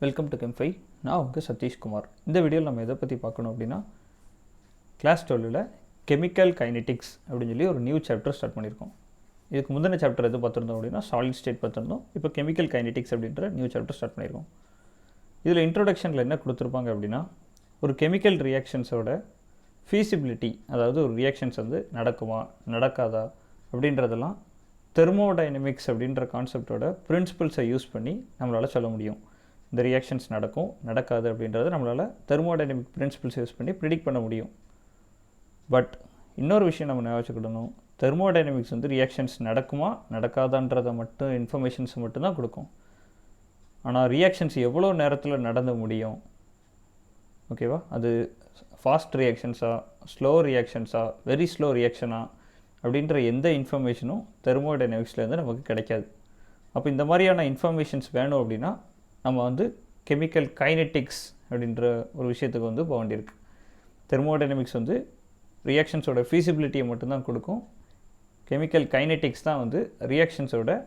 Welcome to கெம்ஃபை. நான் உங்கள் சதீஷ்குமார். இந்த வீடியோவில் நம்ம எதை பற்றி பார்க்கணும் அப்படின்னா, கிளாஸ் 12ல் கெமிக்கல் கைனெட்டிக்ஸ் அப்படின்னு சொல்லி ஒரு நியூ சாப்டர் ஸ்டார்ட் பண்ணியிருக்கோம். இதுக்கு முந்தின சாப்டர் எது பார்த்துருந்தோம் அப்படின்னா சாலிட் ஸ்டேட் பார்த்துருந்தோம். இப்போ கெமிக்கல் கைனெட்டிக்ஸ் அப்படின்ற நியூ சாப்டர் ஸ்டார்ட் பண்ணியிருக்கோம். இதில் இன்ட்ரோடக்ஷனில் என்ன கொடுத்துருப்பாங்க அப்படின்னா, ஒரு கெமிக்கல் ரியாக்ஷன்ஸோட ஃபீசிபிலிட்டி, அதாவது ஒரு ரியாக்ஷன்ஸ் வந்து நடக்குமா நடக்காதா அப்படின்றதெல்லாம் தெர்மோடைனமிக்ஸ் அப்படின்ற கான்செப்டோட பிரின்சிபல்ஸை யூஸ் பண்ணி நம்மளால் சொல்ல முடியும். இந்த ரியாக்ஷன்ஸ் நடக்கும் நடக்காது அப்படின்றத நம்மளால் தெர்மோடைனமிக் பிரின்சிபல்ஸ் யூஸ் பண்ணி ப்ரிடிக்ட் பண்ண முடியும். பட் இன்னொரு விஷயம் நம்ம ஞாபகம் வச்சுக்கணும், தெர்மோடைனமிக்ஸ் வந்து ரியாக்ஷன்ஸ் நடக்குமா நடக்காதான்றதை மட்டும் இன்ஃபர்மேஷன்ஸ் மட்டும்தான் கொடுக்கும். ஆனால் ரியாக்ஷன்ஸ் எவ்வளோ நேரத்தில் நடந்து முடியும், ஓகேவா, அது ஃபாஸ்ட் ரியாக்ஷன்ஸா ஸ்லோ ரியாக்ஷன்ஸா வெரி ஸ்லோ ரியாக்ஷனா அப்படின்ற எந்த இன்ஃபர்மேஷனும் தெர்மோடைனமிக்ஸ்லேருந்து நமக்கு கிடைக்காது. அப்போ இந்த மாதிரியான இன்ஃபர்மேஷன்ஸ் வேணும் அப்படின்னா நம்ம வந்து கெமிக்கல் கைனெட்டிக்ஸ் அப்படின்ற ஒரு விஷயத்துக்கு வந்து போக வேண்டியிருக்கு. தெர்மோடைனமிக்ஸ் வந்து ரியாக்ஷன்ஸோட ஃபீசிபிலிட்டியை மட்டும்தான் கொடுக்கும். கெமிக்கல் கைனெட்டிக்ஸ் தான் வந்து ரியாக்ஷன்ஸோட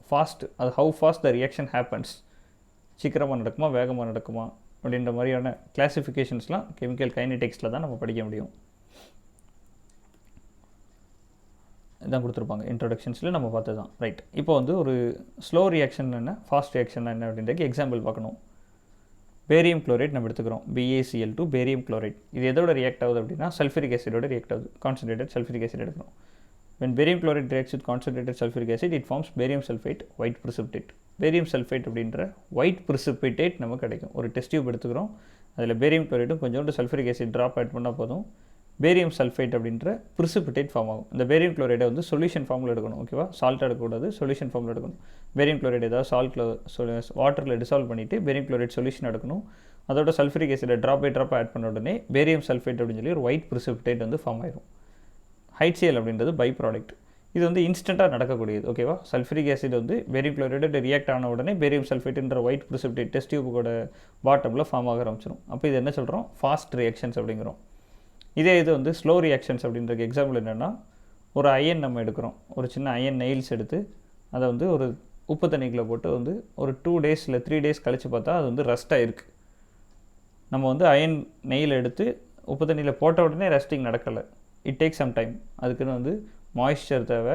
ஃபாஸ்ட், அது how fast the reaction happens, சீக்கிரமாக நடக்குமா வேகமாக நடக்குமா அப்படின்ற மாதிரியான கிளாஸிஃபிகேஷன்ஸ்லாம் கெமிக்கல் கைனெட்டிக்ஸில் தான் நம்ம படிக்க முடியும். இதான் கொடுத்துருப்பாங்க இன்ட்ரோடக்ஷன்ஸில் நம்ம பார்த்து தான். ரைட், இப்போ வந்து ஒரு ஸ்லோ ரியாக்ஷன் என்ன ஃபாஸ்ட் ரியாக்ஷன் என்ன அப்படின்றதுக்கு எக்ஸாம்பிள் பார்க்கணும். பேரியம் குளோரைட் நம்ம எடுத்துக்கிறோம், BaCl2 பேரியம் குளோரைட். இது எதோட ரியாக்ட் ஆகுது அப்படின்னா சல்ஃபரிக் ஆசிடோட ரியாக்ட் ஆகுது. கான்சன்ட்ரேட்டட் சல்ஃபரிக் ஆசிட் எடுக்கணும். when barium chloride reacts with concentrated sulfuric acid it forms barium sulfate white precipitate. Barium sulphate அப்படின்ற ஒயிட் ப்ரிசிபிடேட் நமக்கு கிடைக்கும். ஒரு டெஸ்ட் டியூப் எடுத்துக்கிறோம், அதில் பேரியம் குளோரைட்டும் கொஞ்சோண்டு சல்ஃபரிக் ஆசிட் ட்ராப் ஆட் பண்ணால் போதும், பேரியம் சல்ஃபேட் அப்படின்ற ப்ரிசிபிடேட் ஃபார்ம் ஆகும். இந்த பேரியம் குளோரைடை வந்து சொல்யூஷன் ஃபார்மில் எடுக்கணும், ஓகேவா, சால்ட் எடுக்கக்கூடாது, சொல்யூஷன் ஃபார்மில் எடுக்கணும். பேரியம் குளோரைட் ஏதாவது வாட்டரில் டிசால்வ் பண்ணிவிட்டு பேரியம் குளோரைட் சொல்யூஷன் எடுக்கணும். அதோட சல்ஃபரிக் ஆசிடை ட்ராப் பை ட்ராப் ஆட் பண்ண உடனே பேரியம் சல்ஃபேட் அப்படின்னு சொல்லி ஒரு ஒயிட் ப்ரிசிபிடேட் வந்து ஃபார்ம் ஆயிடும். HCl அப்படின்றது பை ப்ராடக்ட். இது வந்து இன்ஸ்டண்ட்டாக நடக்கக்கூடியது, ஓகேவா. சல்ஃபரிக் ஆசிட் வந்து பேரியம் குளோரைடு ரியாக்ட் ஆன உடனே பேரியம் சல்ஃபேட்ன்ற ஒயிட் ப்ரிசிபிடேட் டெஸ்ட் டியூபோட பாட்டமில் ஃபார்ம் ஆக ஆரம்பிச்சிடும். அப்போ இது என்ன சொல்கிறோம், ஃபாஸ்ட் ரியாக்ஷன்ஸ் அப்படிங்கிறோம். இதே இது வந்து ஸ்லோ ரியாக்ஷன்ஸ் அப்படின்ற எக்ஸாம்பிள் என்னென்னா, ஒரு அயன் நம்ம எடுக்கிறோம், ஒரு சின்ன அயன் நெயில்ஸ் எடுத்து அதை வந்து ஒரு உப்பு தண்ணிக்குள்ளே போட்டு வந்து ஒரு 2 days இல்லை 3 days கழித்து பார்த்தா அது வந்து ரஸ்ட் ஆகிருக்கு. நம்ம வந்து அயன் நெயில் எடுத்து உப்பு தண்ணியில் போட்ட உடனே ரஸ்டிங் நடக்கலை, இட் டேக் சம் டைம். அதுக்குன்னு வந்து மாய்ஸ்சர் தேவை,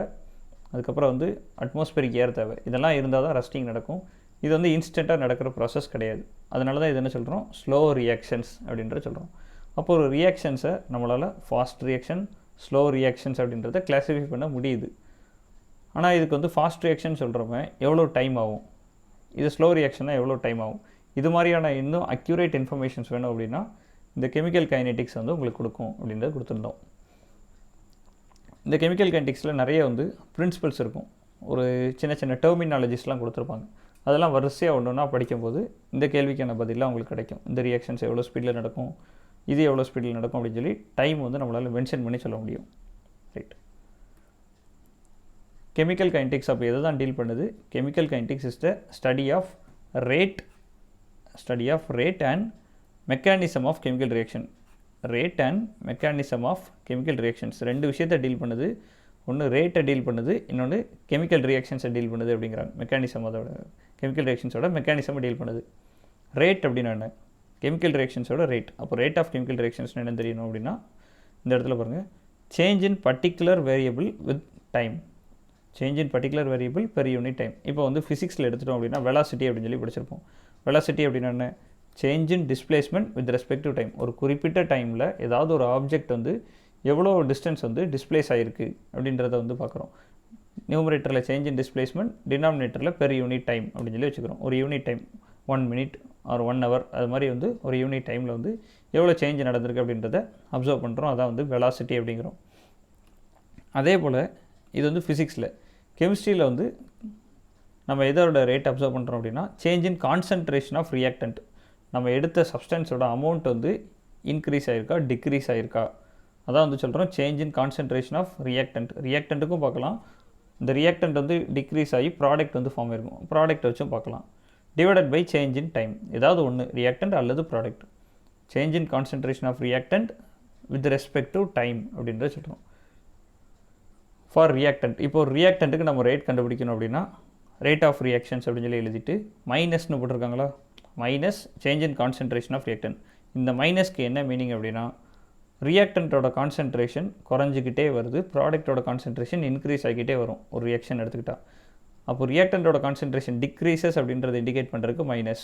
அதுக்கப்புறம் வந்து அட்மாஸ்பியரிக் ஏர் தேவை, இதெல்லாம் இருந்தால் தான் ரஸ்டிங் நடக்கும். இது வந்து இன்ஸ்டண்ட்டாக நடக்கிற ப்ராசஸ் கிடையாது. அதனால தான் இது என்ன சொல்கிறோம், ஸ்லோ ரியாக்ஷன்ஸ் அப்படின்ற சொல்கிறோம். அப்போ ஒரு ரியாக்ஷன்ஸை நம்மளால் ஃபாஸ்ட் ரியாக்ஷன் ஸ்லோ ரியாக்ஷன்ஸ் அப்படின்றத கிளாஸிஃபை பண்ண முடியுது. ஆனால் இதுக்கு வந்து ஃபாஸ்ட் ரியாக்ஷன் சொல்கிறவங்க எவ்வளோ டைம் ஆகும், இது ஸ்லோ ரியாக்ஷனாக எவ்வளோ டைம் ஆகும், இது மாதிரியான இன்னும் அக்யூரேட் இன்ஃபர்மேஷன்ஸ் வேணும் அப்படின்னா இந்த கெமிக்கல் கைனெட்டிக்ஸ் வந்து உங்களுக்கு கொடுக்கும் அப்படின்றத கொடுத்துருந்தோம். இந்த கெமிக்கல் கைனெட்டிக்ஸில் நிறைய வந்து பிரின்சிபல்ஸ் இருக்கும், ஒரு சின்ன சின்ன டெர்மினாலஜிஸ்லாம் கொடுத்துருப்பாங்க. அதெல்லாம் வரிசையாக ஒன்று ஒன்றா படிக்கும்போது இந்த கேள்விக்கான பதிலாக உங்களுக்கு கிடைக்கும். இந்த ரியாக்ஷன்ஸ் எவ்வளோ ஸ்பீடில் நடக்கும், இது எவ்வளோ ஸ்பீடில் நடக்கும் அப்படின்னு சொல்லி டைம் வந்து நம்மளால் மென்ஷன் பண்ணி சொல்ல முடியும். ரைட், கெமிக்கல் கைனெட்டிக்ஸ் அப்போ எதை தான் டீல் பண்ணுது, chemical kinetics is the study of rate and mechanism of chemical reaction. Rate and mechanism of chemical reactions ரெண்டு விஷயத்தை டீல் பண்ணுது. ஒன்று ரேட்டை டீல் பண்ணுது, இன்னொன்று கெமிக்கல் ரியாக்ஷன்ஸை டீல் பண்ணுது அப்படிங்கிறாங்க. மெக்கானிசம் அதோட கெமிக்கல் ரியாக்ஷன்ஸோட மெக்கானிசமை டீல் பண்ணுது. ரேட் அப்படின்னா என்ன, கெமிக்கல் ரியாக்ஷன்ஸோட ரேட். அப்போ ரேட் ஆஃப் கெமிக்கல் ரியாக்ஷன்ஸ் என்ன தெரியணும் அப்படின்னா, இந்த இடத்துல பாருங்கள், change in particular variable with time, change in particular variable per unit time. இப்போ வந்து ஃபிசிக்ஸில் எடுத்துட்டோம் அப்படின்னா வெலாசிட்டி அப்படின்னு சொல்லி படிச்சிருப்போம். வெலாசிட்டி அப்படின்னா என்ன, change in displacement with respect to time. ஒரு குறிப்பிட்ட டைமில் ஏதாவது ஒரு ஆப்ஜெக்ட் வந்து எவ்வளோ டிஸ்டன்ஸ் வந்து டிஸ்பிளேஸ் ஆகிருக்கு அப்படின்றத வந்து பார்க்குறோம். நியூமரேட்டரில் சேஞ்ச் இன் டிஸ்பிளேஸ்மெண்ட், டினாமினேட்டரில் பெர் யூனிட் டைம் அப்படின்னு சொல்லி வச்சுக்கிறோம். ஒரு unit time 1 minute or 1 hour, அது மாதிரி வந்து ஒரு யூனிட் டைமில் வந்து எவ்வளோ சேஞ்ச் நடந்திருக்கு அப்படின்றத அப்சர்வ் பண்ணுறோம். அதான் வந்து வெலாசிட்டி அப்படிங்கிறோம். அதே போல் இது வந்து ஃபிசிக்ஸில். கெமிஸ்ட்ரியில் வந்து நம்ம எதோட ரேட் அப்சர்வ் பண்ணுறோம் அப்படின்னா change in concentration of reactant. நம்ம எடுத்த சப்ஸ்டன்ஸோட அமௌண்ட் வந்து இன்க்ரீஸ் ஆகிருக்கா டிக்ரீஸ் ஆகிருக்கா, அதான் வந்து சொல்கிறோம் change in concentration of reactant. ரியாக்டண்ட்டுக்கும் பார்க்கலாம், இந்த ரியாக்டன்ட் வந்து டிக்ரீஸ் ஆகி ப்ராடக்ட் வந்து ஃபார்ம் ஆகிருக்கும், ப்ராடக்ட் வச்சும் பார்க்கலாம். Divided by change in time, ஏதாவது ஒன்று ரியாக்டன்ட் அல்லது product. Change in concentration of reactant with respect to time அப்படின்றத சொல்கிறோம். ஃபார் ரியாக்டன்ட், இப்போ ஒரு ரியாக்டண்ட்டுக்கு நம்ம ரேட் கண்டுபிடிக்கணும் அப்படின்னா ரேட் ஆஃப் ரியாக்ஷன்ஸ் அப்படின்னு சொல்லி எழுதிட்டு மைனஸ்னு போட்டிருக்காங்களா, minus change in concentration of reactant. இந்த மைனஸ்க்கு என்ன மீனிங் அப்படின்னா, ரியாக்டண்ட்டோட கான்சன்ட்ரேஷன் குறைஞ்சிக்கிட்டே வருது, ப்ராடக்ட்டோட கான்சன்ட்ரேஷன் இன்க்ரீஸ் ஆகிக்கிட்டே வரும் ஒரு ரியாக்ஷன் எடுத்துக்கிட்டால். அப்போ ரியாக்டண்ட்டோட கான்சன்ட்ரேஷன் டிக்ரீசஸ் அப்படின்றத இண்டிகேட் பண்ணுறதுக்கு மைனஸ்.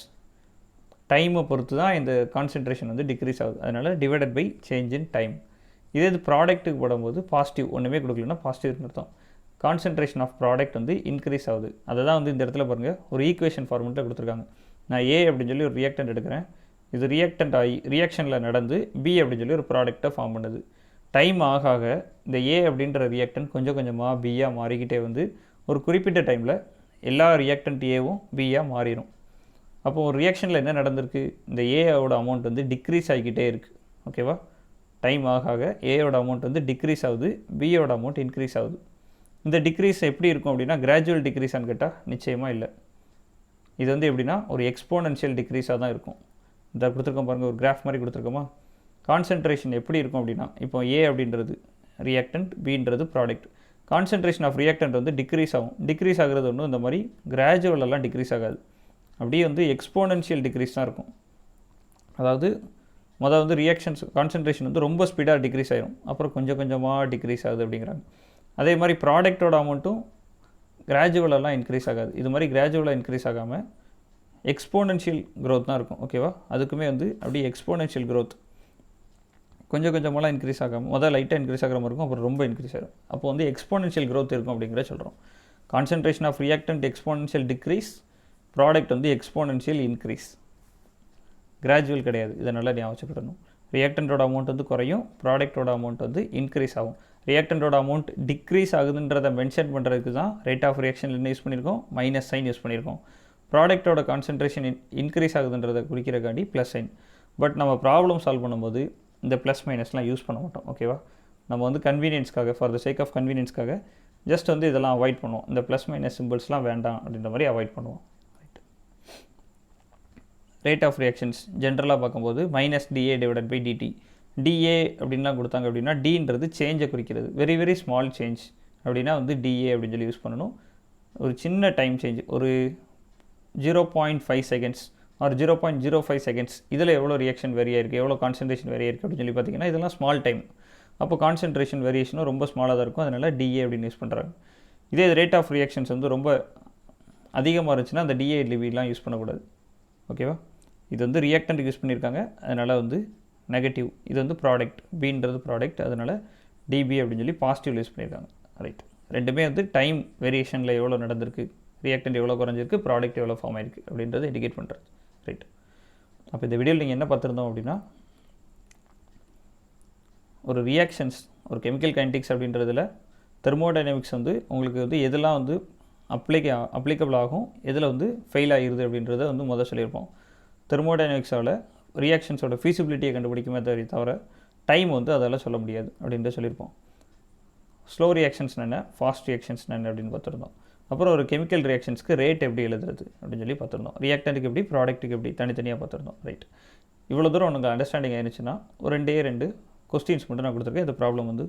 டைமை பொறுத்து தான் இந்த கான்சன்ட்ரேஷன் வந்து டிக்ரீஸ் ஆகுது, அதனால் divided by change in time. இதே இது ப்ராடக்ட்டுக்கு போடும்போது பாசிட்டிவ், ஒன்றுமே கொடுக்கலன்னா பாசிட்டிவ்னு அர்த்தம். கான்சன்ட்ரேஷன் ஆஃப் ப்ராடக்ட் வந்து இன்க்ரீஸ் ஆகுது. அதை தான் வந்து இந்த இடத்துல பாருங்கள் ஒரு ஈக்குவேஷன் ஃபார்மெட்டில் கொடுத்துருக்காங்க. நான் ஏ அப்படின்னு சொல்லி ஒரு ரியாக்டன்ட் எடுக்கிறேன், இது ரியாக்டன்ட் ஆகி ரியாக்ஷனில் நடந்து பி அப்படின்னு சொல்லி ஒரு ப்ராடக்டை ஃபார்ம் பண்ணுது. டைம் ஆக ஆக இந்த ஏ அப்படின்ற ரியாக்டன்ட் கொஞ்சம் கொஞ்சமாக பியாக மாறிக்கிட்டே வந்து ஒரு குறிப்பிட்ட டைமில் எல்லா ரியாக்டன்ட் ஏவும் பியாக மாறிடும். அப்போது ஒரு ரியாக்ஷனில் என்ன நடந்திருக்கு, இந்த ஏவோட அமௌண்ட் வந்து டிக்ரீஸ் ஆகிக்கிட்டே இருக்குது. ஓகேவா, டைம் ஆக ஆக ஏயோட அமௌண்ட் வந்து டிக்ரீஸ் ஆகுது, பியோட அமௌண்ட் இன்க்ரீஸ் ஆகுது. இந்த டிக்ரீஸ் எப்படி இருக்கும் அப்படின்னா கிராஜுவல் டிக்ரீஸான்னு கேட்டால் நிச்சயமாக இல்லை. இது வந்து எப்படின்னா ஒரு எக்ஸ்போனன்ஷியல் டிக்ரீஸாக தான் இருக்கும். இந்த கொடுத்துருக்கோம் பாருங்கள், ஒரு கிராஃப் மாதிரி கொடுத்துருக்கோமா. கான்சன்ட்ரேஷன் எப்படி இருக்கும் அப்படின்னா, இப்போ ஏ அப்படின்றது ரியாக்டன்ட், பின்றது ப்ராடக்ட். கான்சன்ட்ரேஷன் ஆஃப் ரியாக்டன்ட் வந்து டிக்ரீஸ் ஆகும். டிக்ரீஸ் ஆகிறது ஒன்றும் இந்த மாதிரி கிராஜுவலெல்லாம் டிக்ரீஸ் ஆகாது, அப்படியே வந்து எக்ஸ்போனன்ஷியல் டிக்ரீஸ் தான் இருக்கும். அதாவது மொதல் வந்து ரியாக்ஷன்ஸ் கான்சன்ட்ரேஷன் வந்து ரொம்ப ஸ்பீடாக டிக்ரீஸ் ஆகிடும், அப்புறம் கொஞ்சம் கொஞ்சமாக டிக்ரீஸ் ஆகுது அப்படிங்கிறாங்க. அதே மாதிரி ப்ராடக்ட்டோட அமௌண்ட்டும் கிராஜுவலெல்லாம் இன்க்ரீஸ் ஆகாது, இது மாதிரி கிராஜுவலாக இன்க்ரீஸ் ஆகாமல் எக்ஸ்போனன்ஷியல் க்ரோத் தான் இருக்கும். ஓகேவா, அதுக்குமே வந்து அப்படியே எக்ஸ்போனன்ஷியல் க்ரோத் கொஞ்சம் கொஞ்சமெல்லாம் இன்க்ரீஸ் ஆகாமல் முதல் லைட்டாக இன்க்ரீஸ் ஆகிற மாதிரி இருக்கும், அப்புறம் ரொம்ப இன்க்ரீஸ் ஆகும். அப்போ வந்து எக்ஸ்போனன்ஷியல் க்ரோத் இருக்கும் அப்படிங்கிற சொல்கிறோம். Concentration of reactant exponential decrease, product வந்து எக்ஸ்போனன்ஷியல் இன்க்ரீஸ், கிராஜுவல் கிடையாது. இதை நல்லா ஞாபகம் வச்சுக்கிடணும். ரியாக்டன்ட்டோட அமௌண்ட் வந்து குறையும், ப்ராடக்ட்டோட அமௌண்ட் வந்து இன்க்ரீஸ் ஆகும். ரியாக்டன்ட்டோட அமௌண்ட் டிக்ரீஸ் ஆகுதுன்றதை மென்ஷன் பண்ணுறதுக்கு தான் ரேட் ஆஃப் ரியாக்ஷன் என்ன யூஸ் பண்ணியிருக்கோம், மைனஸ் சைன் யூஸ் பண்ணியிருக்கோம். ப்ராடக்ட்டோட கான்சன்ட்ரேஷன் இன்க்ரீஸ் ஆகுதுன்றதை குறிக்கிறக்காண்டி ப்ளஸ் சைன். பட் நம்ம ப்ராப்ளம் சால்வ் பண்ணும்போது இந்த ப்ளஸ் மைனஸ்லாம் யூஸ் பண்ண மாட்டோம். ஓகேவா, நம்ம வந்து கன்வீனியன்ஸ்க்காக, ஃபார் த சேக் ஆஃப் கன்வீனியன்ஸ்க்காக ஜஸ்ட் வந்து இதெல்லாம் அவாய்ட் பண்ணுவோம். இந்த ப்ளஸ் மைனஸ் சிம்பிள்ஸ்லாம் வேண்டாம் அப்படின்ற மாதிரி அவாய்ட் பண்ணுவோம். ரைட். ரேட் ஆஃப் ரியாக்ஷன்ஸ் ஜென்ரலாக பார்க்கும்போது minus d A divided by d t. D A அப்படின்லாம் கொடுத்தாங்க அப்படின்னா டின்றது சேஞ்சை குறிக்கிறது, வெரி வெரி ஸ்மால் சேஞ்ச் அப்படின்னா வந்து டிஏ அப்படின்னு சொல்லி யூஸ் பண்ணணும். ஒரு சின்ன டைம் சேஞ்ச், ஒரு 0.5 செகண்ட்ஸ் ஆர் 0.05 செகண்ட்ஸ், இதில் எவ்வளோ ரியாக்ஷன் வெரியாக இருக்குது, எவ்வளோ கான்சன்ட்ரேஷன் வெரியாக இருக்குது அப்படின்னு சொல்லி பார்த்தீங்கன்னா இதெல்லாம் ஸ்மால் டைம். அப்போ கான்சன்ட்ரேஷன் வேரியேஷனும் ரொம்ப ஸ்மாலாக தான் இருக்கும், அதனால் டிஏ அப்படின்னு யூஸ் பண்ணுறாங்க. இதே ரேட் ஆஃப் ரியாக்ஷன்ஸ் வந்து ரொம்ப அதிகமாக இருந்துச்சுன்னா அந்த டிஏ டிவிலாம் யூஸ் பண்ணக்கூடாது. ஓகேவா, இது வந்து ரியாக்டன்ட் யூஸ் பண்ணியிருக்காங்க, அதனால் வந்து நெகட்டிவ். இது வந்து ப்ராடக்ட், பின்றது ப்ராடக்ட், அதனால் டிபி அப்படின்னு சொல்லி பாசிட்டிவ் யூஸ் பண்ணியிருக்காங்க. ரைட். ரெண்டுமே வந்து டைம் வேரியேஷனில் எவ்வளோ நடந்திருக்கு, ரியாக்டன்ட் எவ்வளோ குறைஞ்சிருக்கு, ப்ராடக்ட் எவ்வளோ ஃபார்ம் ஆயிருக்கு அப்படின்றத இண்டிகேட் பண்ணுறது. ரைட். அப்போ இந்த வீடியோவில் நீங்கள் என்ன பார்த்துருந்தோம் அப்படின்னா, ஒரு ரியாக்ஷன்ஸ், ஒரு கெமிக்கல் கைனடிக்ஸ் அப்படின்றதுல தெர்மோடைனமிக்ஸ் வந்து உங்களுக்கு வந்து எதெல்லாம் வந்து அப்ளிகபிள் ஆகும், எதில் வந்து ஃபெயில் ஆகிருது அப்படின்றத வந்து முதல் சொல்லியிருப்போம். தெர்மோடைனமிக்ஸால் ரியாக்ஷன்ஸோட ஃபீசிபிலிட்டியை கண்டுபிடிக்குமே தவிர டைம் வந்து அதெல்லாம் சொல்ல முடியாது அப்படின்றத சொல்லியிருப்போம். ஸ்லோ ரியாக்ஷன்ஸ் என்ன, ஃபாஸ்ட் ரியாக்ஷன்ஸ் என்ன அப்படின்னு பார்த்துருந்தோம். அப்புறம் ஒரு கெமிக்கல் ரியாக்ஷன்ஸ்க்கு ரேட் எப்படி எழுதுறது அப்படின்னு சொல்லி பார்த்துருந்தோம். ரியாக்டன்ட்டுக்கு எப்படி, ப்ராடக்ட்டுக்கு எப்படி தனித்தனியாக பார்த்துருந்தோம். ரைட். இவ்வளோ தூரம் உனக்கு அண்டர்ஸ்டாண்டிங் ஆயிருந்துச்சுன்னா ஒரு ரெண்டு கொஸ்டின்ஸ் மட்டும் நான் கொடுத்துருக்கேன். இந்த ப்ராப்ளம் வந்து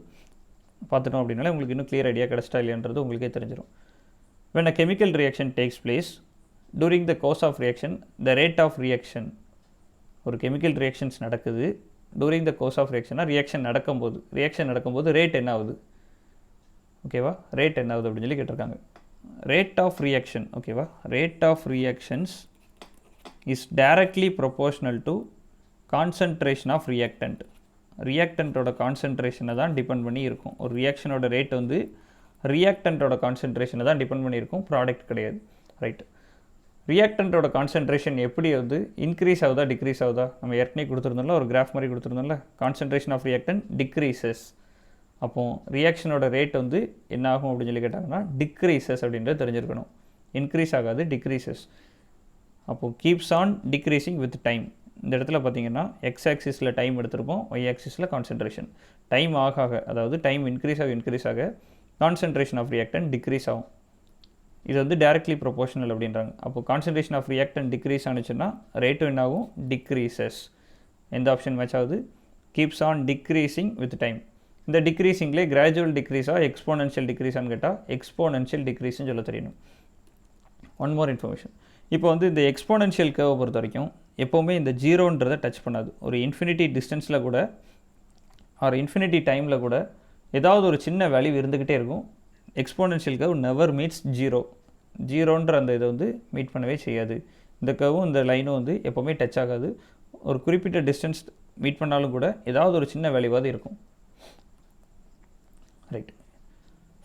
பார்த்துட்டோம் அப்படின்னாலே உங்களுக்கு இன்னும் கிளியர் ஐடியா கிடச்சிட்டா இல்லைன்றது உங்களுக்கே தெரிஞ்சிடும். when a chemical reaction takes place during the course of reaction the rate of reaction, ஒரு கெமிக்கல் ரியாக்ஷன்ஸ் நடக்குது டூரிங் த கோர்ஸ் ஆஃப் ரியாக்ஷனாக ரியாக்ஷன் நடக்கும்போது ரேட் என்ன ஆகுது, ஓகேவா, ரேட் என்ன ஆகுது அப்படின்னு சொல்லி கேட்டிருக்காங்க. ரேட் ஆஃப் ரியாக்ஷன், ஓகேவா, rate of reactions is directly proportional to concentration of reactant. ரியாக்டன்ட்டோட கான்சன்ட்ரேஷனை தான் டிபெண்ட் பண்ணி இருக்கும். ஒரு ரியாக்ஷனோட ரேட் வந்து ரியாக்டன்ட்டோட கான்சன்ட்ரேஷனை தான் டிபெண்ட் பண்ணியிருக்கும், ப்ராடக்ட் கிடையாது. ரைட். ரியாக்டன்ட்டோட கான்சன்ட்ரேஷன் எப்படி வந்து இன்க்ரீஸ் ஆகுதா டிக்ரீஸ் ஆகுதா, நம்ம ஏற்கனவே கொடுத்துருந்தோம்ல, ஒரு கிராஃப் மாதிரி கொடுத்துருந்தோம்ல, கான்சன்ட்ரேஷன் ஆஃப் ரியாக்டன்ட் டிக்ரீசஸ். அப்போது ரியாக்ஷனோட ரேட் வந்து என்ன ஆகும் அப்படின்னு சொல்லி கேட்டாங்கன்னா டிக்ரீசஸ் அப்படின்றது தெரிஞ்சிருக்கணும். இன்க்ரீஸ் ஆகாது, டிக்ரீசஸ். அப்போது keeps on decreasing with time. இந்த இடத்துல பார்த்தீங்கன்னா எக்ஸ் ஆக்சிஸில் டைம் எடுத்திருப்போம், ஒய் ஆக்சிஸில் கான்சன்ட்ரேஷன். டைம் ஆக அதாவது டைம் இன்க்ரீஸ் ஆக கான்சன்ட்ரேஷன் ஆஃப் ரியாக்டன்ட் டிக்ரீஸ் ஆகும். இது வந்து டைரக்ட்லி ப்ரொபோர்ஷனல் அப்படின்றாங்க. அப்போ கான்சன்ட்ரேஷன் ஆஃப் ரியாக்டன்ட் டிக்ரீஸ் ஆனிச்சுன்னா ரேட்டும் என்ன ஆகும், டிக்ரீசஸ். எந்த ஆப்ஷன் மேட்ச் ஆகுது, keeps on decreasing with time. இந்த டிக்ரீசிங்லேயே கிராஜுவல் டிக்ரீஸாக எக்ஸ்போனன்ஷியல் டிக்ரீஸான்னு கேட்டால் எக்ஸ்போனன்ஷியல் டிக்ரீஸ்னு சொல்ல தெரியணும். ஒன் மோர் இன்ஃபர்மேஷன், இப்போ வந்து இந்த எக்ஸ்போனென்ஷியல் கர்வை பொறுத்த வரைக்கும் எப்போவுமே இந்த ஜீரோன்றதை டச் பண்ணாது. ஒரு இன்ஃபினிட்டி டிஸ்டன்ஸில் கூட ஆர் இன்ஃபினிட்டி டைமில் கூட ஏதாவது ஒரு சின்ன வேல்யூ இருந்துக்கிட்டே இருக்கும். Exponential curve never meets zero. ஜீரோன்ற அந்த இதை வந்து மீட் பண்ணவே செய்யாது. இந்த கர்வும் இந்த லைனும் வந்து எப்போவுமே டச் ஆகாது. ஒரு குறிப்பிட்ட டிஸ்டன்ஸ் மீட் பண்ணாலும் கூட ஏதாவது ஒரு சின்ன வேல்யூவாவது இருக்கும். Right.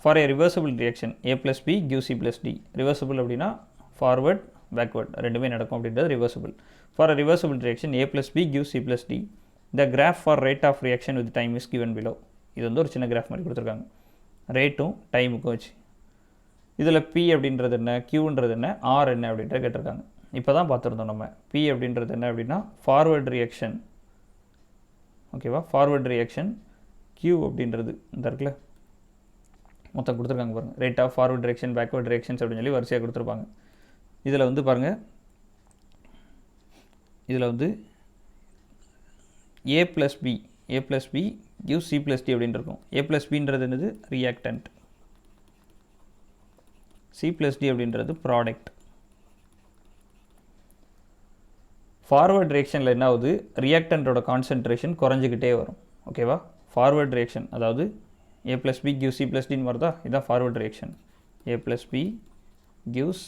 For A reversible reaction A + B gives C + D. Reversible அப்படின்னா ஃபார்வர்ட் பேக்வர்ட் ரெண்டுமே நடக்கும் அப்படின்றது reversible. For a reversible reaction A + B gives C + D. The graph for rate of reaction with time is given below. இது வந்து ஒரு சின்ன graph மாதிரி கொடுத்துருக்காங்க, ரேட்டும் டைமுக்கும் வச்சு. இதில் P அப்படின்றது என்ன, Qன்றது என்ன, R என்ன அப்படின்றத கேட்டிருக்காங்க. இப்போ தான் பார்த்துருந்தோம் நம்ம. P அப்படின்றது என்ன அப்படின்னா ஃபார்வர்ட் ரியாக்ஷன். ஓகேவா, ஃபார்வர்ட் ரியாக்ஷன். Q அப்படின்றது இந்த இருக்குல்ல மொத்தம் கொடுத்துருக்காங்க பாருங்கள். Rate of forward reaction, backward reactions அப்படின்னு சொல்லி வரிசையாக கொடுத்துருப்பாங்க. இதில் வந்து பாருங்கள், இதில் வந்து A + B gives C + D அப்படின்னு இருக்கும். A + Bன்றது என்னது, ரியாக்டன்ட். C + D அப்படின்றது ப்ராடக்ட். ஃபார்வர்ட் ரியாக்ஷனில் என்ன ஆகுது, ரியாக்டன்ட்டோட கான்சன்ட்ரேஷன் குறைஞ்சிக்கிட்டே வரும். ஓகேவா, ஃபார்வர்ட் ரியாக்ஷன் அதாவது A + B gives C + D வருதா, இதுதான் forward reaction. A + B gives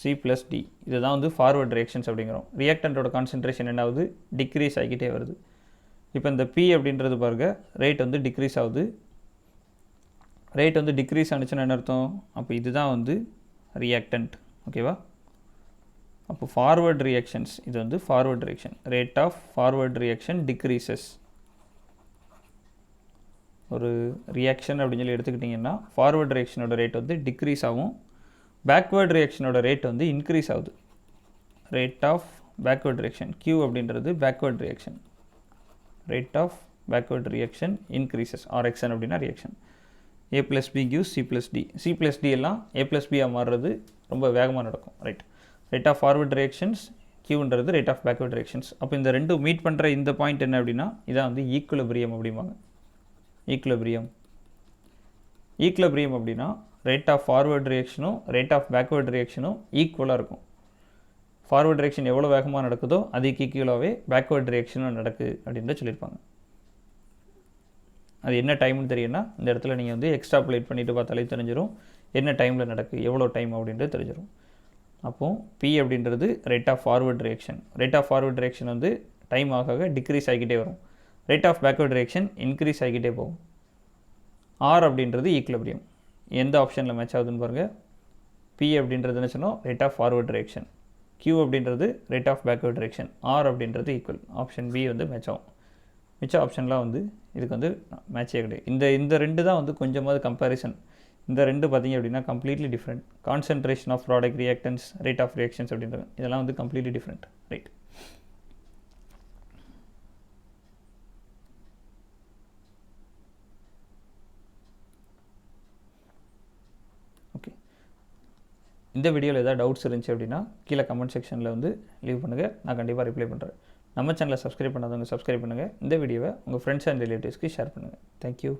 C + D, இதுதான் வந்து ஃபார்வர்ட் ரியாக்ஷன்ஸ் அப்படிங்கிறோம். ரியாக்டன்ட்டோட கான்சன்ட்ரேஷன் என்ன ஆகுது, டிக்ரீஸ் ஆகிக்கிட்டே வருது. இப்போ இந்த P அப்படின்றது பாருங்கள், ரேட் வந்து டிக்ரீஸ் ஆகுது. ரேட் வந்து டிக்ரீஸ் ஆனிச்சுன்னா என்ன அர்த்தம், அப்போ இதுதான் வந்து ரியாக்டன்ட். ஓகேவா, அப்போ ஃபார்வர்ட் ரியாக்ஷன்ஸ், இது வந்து forward reaction. Rate of forward reaction decreases. ஒரு ரியாக்ஷன் அப்படின்னு சொல்லி எடுத்துக்கிட்டிங்கன்னா ஃபார்வர்ட் ரியாக்ஷனோட ரேட் வந்து டிக்ரீஸ் ஆகும், பேக்வேர்ட் ரியாக்ஷனோட ரேட் வந்து இன்க்ரீஸ் ஆகுது. Rate of backward reaction Q அப்படின்றது backward reaction. Rate of backward reaction increases, RXN அப்படின்னா reaction. A + B gives C + D. C + D எல்லாம் A + B மாறுறது ரொம்ப வேகமாக நடக்கும். Right. Rate of forward reactions, Qன்றது ரேட் ஆஃப் பேக்வேர்ட் ரியாக்ஷன்ஸ். அப்போ இந்த ரெண்டும் மீட் பண்ணுற இந்த பாயிண்ட் என்ன அப்படின்னா இதான் வந்து ஈக்குலிபிரியம் அப்படிம்பாங்க. ஈக்குலிபிரியம். ஈக்குலிபிரியம் அப்படின்னா ரேட் ஆஃப் ஃபார்வர்ட் ரியாக்ஷனும் ரேட் ஆஃப் பேக்வேர்ட் ரியாக்ஷனும் ஈக்குவலாக இருக்கும். ஃபார்வர்ட் ரியாக்ஷன் எவ்வளோ வேகமாக நடக்குதோ அதுக்கு ஈக்குவலாகவே பேக்வேர்ட் ரியாக்ஷனும் நடக்குது அப்படின்ற சொல்லியிருப்பாங்க. அது என்ன டைம்னு தெரியும்னா இந்த இடத்துல நீங்கள் வந்து எக்ஸ்ட்ராபுலேட் பண்ணிவிட்டு பார்த்தாலே தெரிஞ்சிடும் என்ன டைமில் நடக்குது, எவ்வளோ டைம் அப்படின்றது தெரிஞ்சிடும். அப்போது P அப்படின்றது rate of forward reaction. Rate of forward reaction வந்து டைம் ஆக டிக்ரீஸ் ஆகிக்கிட்டே வரும். Rate of backward reaction increase ஆகிக்கிட்டே போகும். R அப்படின்றது ஈக்குலிபிரியம். எந்த ஆப்ஷனில் மேட்ச் ஆகுதுன்னு பாருங்கள். P அப்படின்றது என்ன சொன்னோம், rate of forward reaction. Q அப்படின்றது rate of backward reaction. R அப்படின்றது ஈக்குவல். ஆப்ஷன் B வந்து மேட்ச் ஆகும். மிச்ச ஆப்ஷன்லாம் வந்து இதுக்கு வந்து மேட்சே கிடையாது. இந்த ரெண்டு தான் வந்து கொஞ்சமாவது கம்பேரிசன். இந்த ரெண்டு பார்த்திங்க அப்படின்னா completely different. Concentration of product, reactants, rate of reactions அப்படின்றது இதெல்லாம் வந்து கம்ப்ளீட்லி டிஃப்ரெண்ட். ரைட். ஓகே, இந்த வீடியோவில் ஏதாவது டவுட்ஸ் இருந்துச்சு அப்படின்னா கீழே கமெண்ட் செக்ஷனில் வந்து லீவ் பண்ணுங்கள், நான் கண்டிப்பாக ரிப்ளை பண்ணுறேன். நம்ம சேனலை சப்ஸ்கிரைப் பண்ணாதவங்க சப்ஸ்கிரைப் பண்ணுங்கள். இந்த வீடியோவை உங்கள் ஃப்ரெண்ட்ஸ் அண்ட் ரிலேட்டிவ்ஸ்க்கு ஷேர் பண்ணுங்கள். தேங்க்யூ.